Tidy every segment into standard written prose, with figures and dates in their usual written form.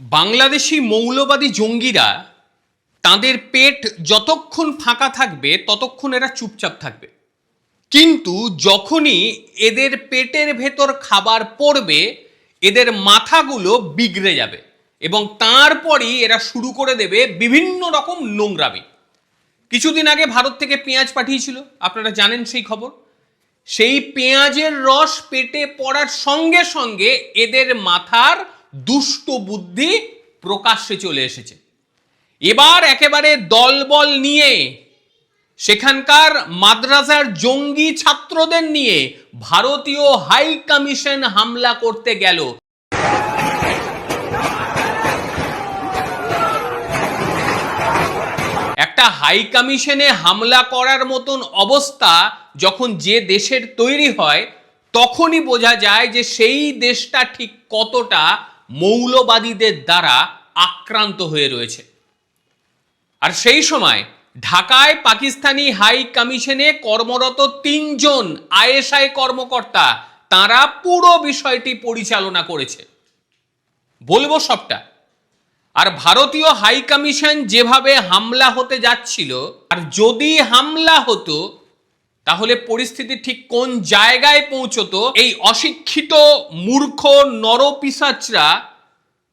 বাংলাদেশি মৌলবাদী জঙ্গিরা তাদের পেট যতক্ষণ ফাঁকা থাকবে ততক্ষণ এরা চুপচাপ থাকবে, কিন্তু যখনই এদের পেটের ভেতর খাবার পড়বে এদের মাথাগুলো বিগড়ে যাবে এবং তারপরই এরা শুরু করে দেবে বিভিন্ন রকম নোংরামি। কিছুদিন আগে ভারত থেকে পেঁয়াজ পাঠিয়েছিল, আপনারা জানেন সেই খবর। সেই পেঁয়াজের রস পেটে পড়ার সঙ্গে সঙ্গে এদের মাথার দুষ্ট বুদ্ধি প্রকাশ্যে চলে এসেছে। এবার একেবারে দলবল নিয়ে সেখানকার মাদ্রাসার জঙ্গি ছাত্রদের নিয়ে ভারতীয় হাই কমিশন হামলা করতে গেল। একটা হাই কমিশনে হামলা করার মতন অবস্থা যখন যে দেশের তৈরি হয় তখনই বোঝা যায় যে সেই দেশটা ঠিক কতটা মৌলবাদীদের দ্বারা আক্রান্ত হয়ে রয়েছে। আর সেই সময় ঢাকায় পাকিস্তানি হাই কমিশনে কর্মরত 3 জন আইএসআই কর্মকর্তা তারা পুরো বিষয়টি পরিচালনা করেছে, বলবো সবটা। আর ভারতীয় হাই কমিশন যেভাবে হামলা হতে যাচ্ছিল, আর যদি হামলা হতো তাহলে পরিস্থিতি ঠিক কোন জায়গায় পৌঁছতো এই অশিক্ষিত মূর্খ নরপিশাচরা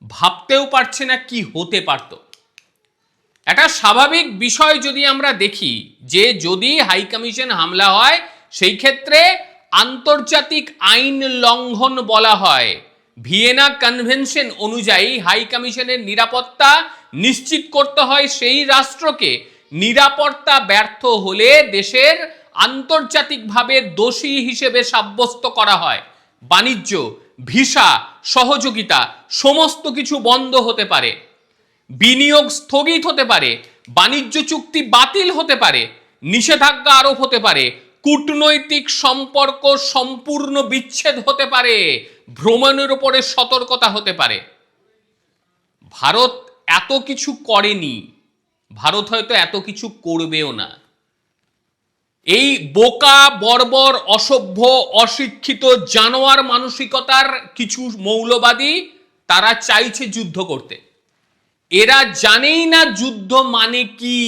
ভাবতেও পারছে না কি হতে পারত। একটা স্বাভাবিক বিষয় যদি আমরা দেখি যে যদি হাই কমিশন হামলা হয় সেই ক্ষেত্রে আন্তর্জাতিক আইন লঙ্ঘন বলা হয়। ভিয়েনা কনভেনশন অনুযায়ী হাই কমিশনের নিরাপত্তা নিশ্চিত করতে হয় সেই রাষ্ট্রকে। নিরাপত্তা ব্যর্থ হলে দেশের আন্তর্জাতিকভাবে দোষী হিসেবে সাব্যস্ত করা হয়। বাণিজ্য, ভিসা, সহযোগিতা সমস্ত কিছু বন্ধ হতে পারে, বিনিয়োগ স্থগিত হতে পারে, বাণিজ্য চুক্তি বাতিল হতে পারে, নিষেধাজ্ঞা আরোপ হতে পারে, কূটনৈতিক সম্পর্ক সম্পূর্ণ বিচ্ছেদ হতে পারে, ভ্রমণের উপরে সতর্কতা হতে পারে। ভারত এত কিছু করেনি, ভারত হয়তো এত কিছু করবেও না। এই বোকা, বর্বর, অসভ্য, অশিক্ষিত, জানোয়ার মানসিকতার কিছু মৌলবাদী তারা চাইছে যুদ্ধ করতে। এরা জানেই না যুদ্ধ মানে কি,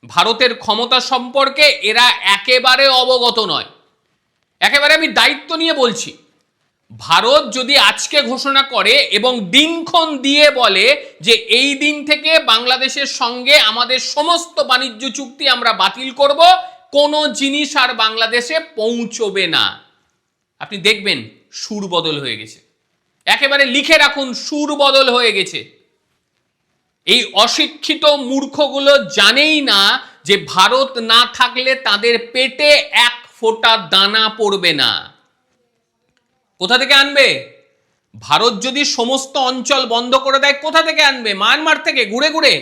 ভারতের ক্ষমতা সম্পর্কে এরা একেবারে অবগত নয়। একেবারে আমি দায়িত্ব নিয়ে বলছি, ভারত যদি আজকে ঘোষণা করে এবং দিনক্ষণ দিয়ে বলে যে এই দিন থেকে বাংলাদেশের সঙ্গে আমাদের সমস্ত বাণিজ্য চুক্তি আমরা বাতিল করব, কোনো জিনিস আর বাংলাদেশে পৌঁছবে না, আপনি দেখবেন সুর বদল হয়ে গেছে। একেবারে লিখে রাখুন, সুর বদল হয়ে গেছে। এই অশিক্ষিত মূর্খগুলো জানেই না যে ভারত না থাকলে তাদের পেটে এক ফোঁটা দানা পড়বে না। কোথা থেকে আনবে? ভারত যদি সমস্ত অঞ্চল বন্ধ করে দেয় কোথা থেকে আনবে? মায়ানমার থেকে ঘুরে ঘুরে।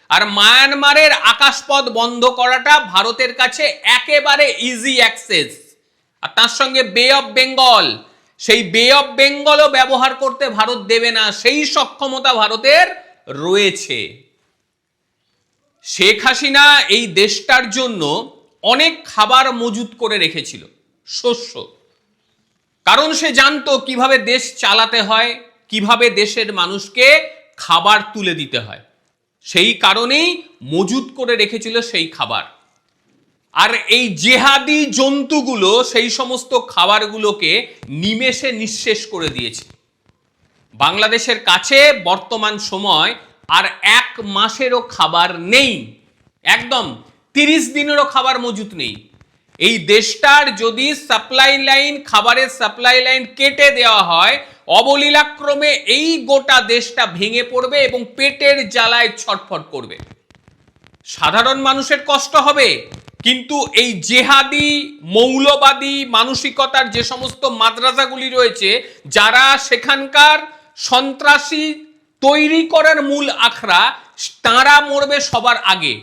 আর মায়ানমারের আকাশপথ বন্ধ করাটা ভারতের কাছে একেবারে ইজি অ্যাক্সেস। আর তার সঙ্গে বে অফ বেঙ্গল, সেই বে অফ বেঙ্গলও ব্যবহার করতে ভারত দেবে না, সেই সক্ষমতা ভারতের রয়েছে। শেখ হাসিনা এই দেশটার জন্য অনেক খাবার মজুত করে রেখেছিল, শস্য, কারণ সে জানতো কিভাবে দেশ চালাতে হয়, কিভাবে দেশের মানুষকে খাবার তুলে দিতে হয়। সেই কারণেই মজুত করে রেখেছিল সেই খাবার। আর এই জেহাদি জন্তুগুলো সেই সমস্ত খাবারগুলোকে নিমেষে নিঃশেষ করে দিয়েছে। বাংলাদেশের কাছে বর্তমান সময় আর 1 মাসেরও খাবার নেই, একদম 30 দিনেরও খাবার মজুত নেই। এই দেশটার যদি সাপ্লাই লাইন, খাবারের সাপ্লাই লাইন কেটে দেওয়া হয়, অবলীলাক্রমে এই গোটা দেশটা ভেঙে পড়বে এবং পেটের জ্বালায় ছটফট করবে। সাধারণ মানুষের কষ্ট হবে, কিন্তু এই জেহাদি মৌলবাদী মানসিকতার যে সমস্ত মাদ্রাসাগুলি রয়েছে, যারা সেখানকার সন্ত্রাসী তৈরি করার মূল আখড়া, তারা মরবে সবার আগে।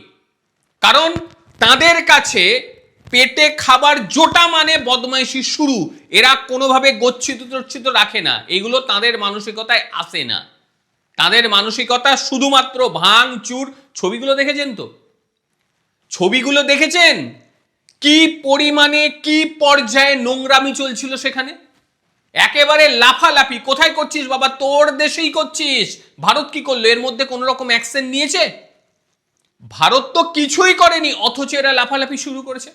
কারণ তাদের কাছে পেটে খাবার জোটা মানে বদমাইশি শুরু। এরা কোনোভাবে গচ্ছিত টচ্ছিত রাখে না, এগুলো তাদের মানসিকতায় আসে না। তাদের মানসিকতা শুধুমাত্র ভাঙচুর। ছবিগুলো দেখেছেন তো? ছবিগুলো দেখেছেন কি পরিমাণে, কি পর্যায়ে নোংরামি চলছিল সেখানে? একেবারে লাফালাফি। কোথায় করছিস বাবা? তোর দেশেই করছিস। ভারত কি করলো? এর মধ্যে কোন রকম অ্যাকশন নিয়েছে? ভারত তো কিছুই করেনি, অথচ এরা লাফালাফি শুরু করেছে।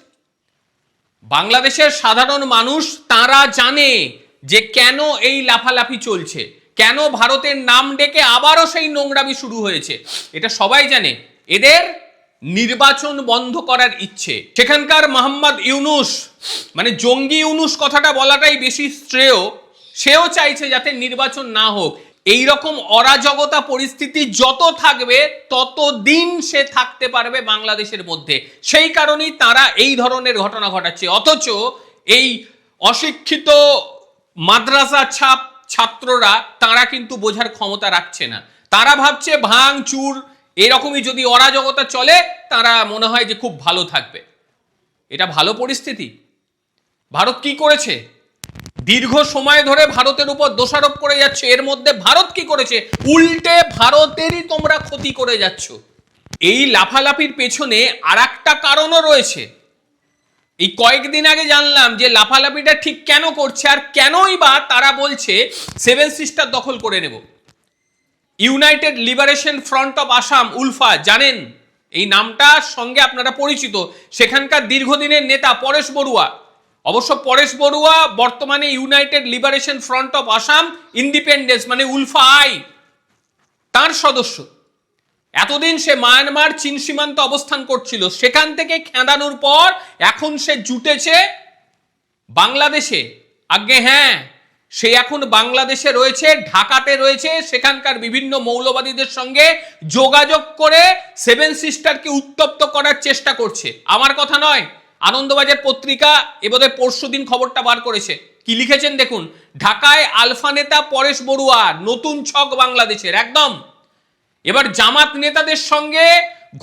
বাংলাদেশের সাধারণ মানুষ তারা জানে যে কেন এই লাফালাফি চলছে, কেন ভারতের নাম ডেকে আবারও সেই নোংরামি শুরু হয়েছে, এটা সবাই জানে। এদের নির্বাচন বন্ধ করার ইচ্ছে। সেখানকার মোহাম্মদ ইউনুস, মানে জঙ্গি ইউনুস কথাটা বলাটাই বেশি শ্রেয়, সেও চাইছে যাতে নির্বাচন না হোক। এই রকম অরাজকতা পরিস্থিতি যত থাকবে ততদিন সে থাকতে পারবে বাংলাদেশের মধ্যে। সেই কারণেই তারা এই ধরনের ঘটনা ঘটাচ্ছে। অথচ এই অশিক্ষিত মাদ্রাসা ছাপ ছাত্ররা তারা কিন্তু বোঝার ক্ষমতা রাখছে না। তারা ভাবছে ভাঙ চুর এরকমই যদি অরাজকতা চলে তারা মনে হয় যে খুব ভালো থাকবে। এটা ভালো পরিস্থিতি? ভারত কি করেছে? দীর্ঘ সময় ধরে ভারতের উপর দোষারোপ করে যাচ্ছে। এর মধ্যে ভারত কি করেছে? উল্টে ভারতেরই তোমরা ক্ষতি করে যাচ্ছ। এই লাফালাফির পেছনে আর একটা কারণও রয়েছে। এই কয়েকদিন আগে জানলাম যে লাফালাফিটা ঠিক কেন করছে, আর কেনই বা তারা বলছে সেভেন সিস্টার দখল করে নেব। United liberation front of Assam, ULFA, জানেন এই নামটার সঙ্গে আপনারা পরিচিত। সেখানকার দীর্ঘদিনের নেতা পরেশ বড়ুয়া। অবশ্য পরেশ বড়ুয়া বর্তমানে United liberation front of Assam independence মানে উলফা আই তার সদস্য। এতদিন সে মায়ানমার চীন সীমান্ত অবস্থান করছিল, সেখান থেকে খেদানোর পর এখন সে জুটেছে বাংলাদেশে। আগে হ্যাঁ, সে এখন বাংলাদেশে রয়েছে, ঢাকাতে রয়েছে, সেখানকার বিভিন্ন মৌলবাদীদের সঙ্গে যোগাযোগ করে সেভেন সিস্টারকে উত্তপ্ত করার চেষ্টা করছে। আমার কথা নয়, আনন্দবাজার পত্রিকা এবারে পরশুদিন খবরটা বার করেছে। কি লিখেছেন দেখুন, ঢাকায় আলফা নেতা পরেশ বড়ুয়া, নতুন ছক বাংলাদেশের একদম। এবার জামাত নেতাদের সঙ্গে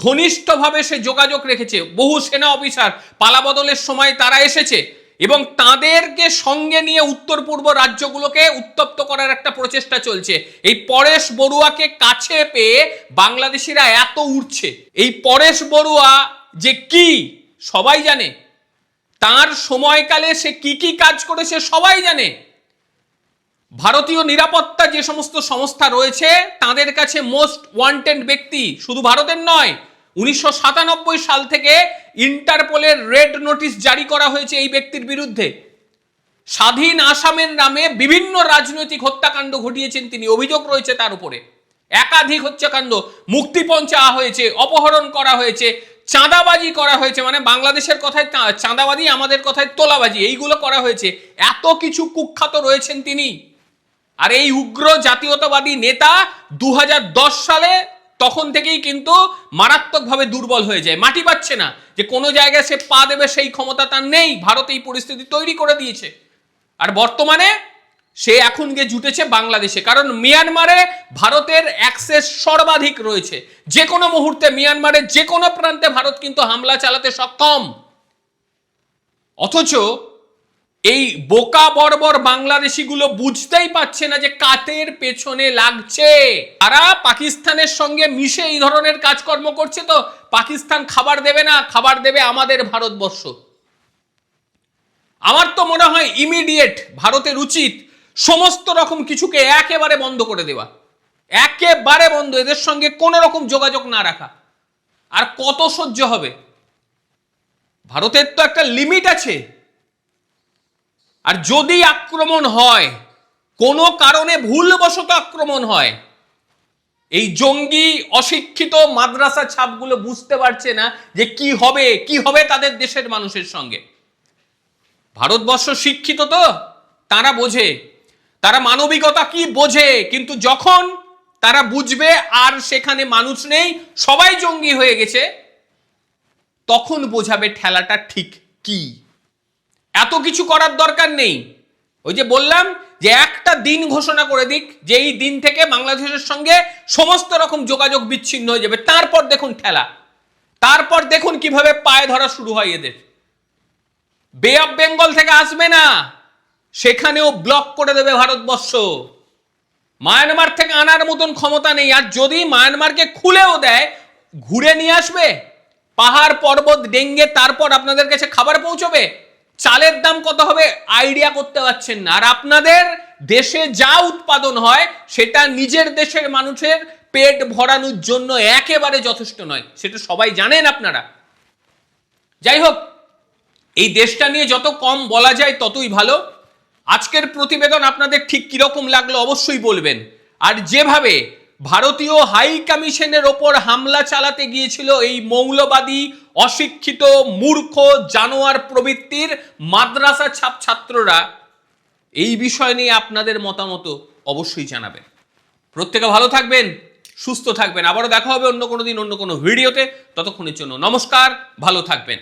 ঘনিষ্ঠভাবে সে যোগাযোগ রেখেছে। বহু সেনা অফিসার পালাবদলের সময় তারা এসেছে এবং তাদেরকে সঙ্গে নিয়ে উত্তর পূর্ব রাজ্যগুলোকে উত্তপ্ত করার একটা প্রচেষ্টা চলছে। এই পরেশ বড়ুয়াকে কাছে পেয়ে বাংলাদেশিরা এত উঠছে। এই পরেশ বড়ুয়া যে কি সবাই জানে, তার সময়কালে সে কি কি কাজ করেছে সবাই জানে। ভারতীয় নিরাপত্তা যে সমস্ত সংস্থা রয়েছে তাদের কাছে মোস্ট ওয়ান্টেড ব্যক্তি, শুধু ভারতের নয়। 1997 সাল থেকে ইন্টারপোলের রেড নোটিশ জারি করা হয়েছে এই ব্যক্তির বিরুদ্ধে। স্বাধীন আসামের নামে বিভিন্ন রাজনৈতিক হত্যাকাণ্ড ঘটিয়েছেন তিনি, অভিযোগ রয়েছে তার উপরে। একাধিক হত্যাকাণ্ড, মুক্তিপণ চাওয়া হয়েছে, অপহরণ করা হয়েছে, চাঁদাবাজি করা হয়েছে, মানে বাংলাদেশের কথায় চাঁদাবাজি, আমাদের কথায় তোলাবাজি, এইগুলো করা হয়েছে। এত কিছু কুখ্যাত রয়েছেন তিনি। আর এই উগ্র জাতীয়তাবাদী নেতা 2010 সালে তখন থেকেই কিন্তু মারাত্মকভাবে দুর্বল হয়ে যায়, মাটি পাচ্ছে না, যে কোনো জায়গায় সে পা দেবে সেই ক্ষমতা তার নেই। ভারত এই পরিস্থিতি তৈরি করে দিয়েছে। আর বর্তমানে সে এখন গিয়ে জুটেছে বাংলাদেশে, কারণ মিয়ানমারে ভারতের অ্যাক্সেস সর্বাধিক রয়েছে। যে কোনো মুহূর্তে মিয়ানমারের যে কোনো প্রান্তে ভারত কিন্তু হামলা চালাতে সক্ষম। অথচ এই বোকা বর্বর বাংলাদেশিগুলো বুঝতেই পারছে না যে কাতের পেছনে লাগছে। তারা পাকিস্তানের সঙ্গে মিশে এই ধরনের কাজকর্ম করছে। তো পাকিস্তান খাবার দেবে না, খাবার দেবে আমাদের ভারতবর্ষ। আমার তো মনে হয় ইমিডিয়েট ভারতের উচিত সমস্ত রকম কিছুকে একেবারে বন্ধ করে দেওয়া, একেবারে বন্ধ, এদের সঙ্গে কোনো রকম যোগাযোগ না রাখা। আর কত সহ্য হবে? ভারতের তো একটা লিমিট আছে। আর যদি আক্রমণ হয়, কোনো কারণে ভুলবশত আক্রমণ হয়, এই জঙ্গি অশিক্ষিত মাদ্রাসা ছাপগুলো বুঝতে পারছে না যে কি হবে, কি হবে তাদের দেশের মানুষের সঙ্গে। ভারতবর্ষ শিক্ষিত তো, তারা বোঝে, তারা মানবিকতা কি বোঝে। কিন্তু যখন তারা বুঝবে আর সেখানে মানুষ নেই, সবাই জঙ্গি হয়ে গেছে, তখন বোঝাবে ঠেলাটা ঠিক কি। এত কিছু করার দরকার নেই। ওই যে বললাম যে একটা দিন ঘোষণা করে দিক, যে এই দিন থেকে বাংলাদেশের সঙ্গে সমস্ত রকম যোগাযোগ বিচ্ছিন্ন হয়ে যাবে। তারপর দেখুন ঠেলা, তারপর দেখুন কিভাবে পায়ে ধরা শুরু হয় এদের। বে অফ বেঙ্গল থেকে আসবে না, সেখানেও ব্লক করে দেবে ভারতবর্ষ। মায়ানমার থেকে আনার মতন ক্ষমতা নেই। আর যদি মায়ানমারকে খুলেও দেয়, ঘুরে নিয়ে আসবে পাহাড় পর্বত ডেঙ্গে, তারপর আপনাদের কাছে খাবার পৌঁছবে। চালের দাম কত হবে আইডিয়া করতে পারছেন না। আর আপনাদের দেশে যা উৎপাদন হয় সেটা নিজের দেশের মানুষের পেট ভরানোর জন্য একেবারে যথেষ্ট নয়, সেটা সবাই জানেন আপনারা। যাই হোক, এই দেশটা নিয়ে যত কম বলা যায় ততই ভালো। আজকের প্রতিবেদন আপনাদের ঠিক কিরকম লাগলো অবশ্যই বলবেন। আর যেভাবে ভারতীয় হাই কমিশনের ওপর হামলা চালাতে গিয়েছিল এই মৌলবাদী অশিক্ষিত মূর্খ জানোয়ার প্রবৃত্তির মাদ্রাসা ছাত্ররা, এই বিষয় নিয়ে আপনাদের মতামত অবশ্যই জানাবেন। প্রত্যেকে ভালো থাকবেন, সুস্থ থাকবেন। আবারও দেখা হবে অন্য কোনো দিন অন্য কোনো ভিডিওতে। ততক্ষণের জন্য নমস্কার, ভালো থাকবেন।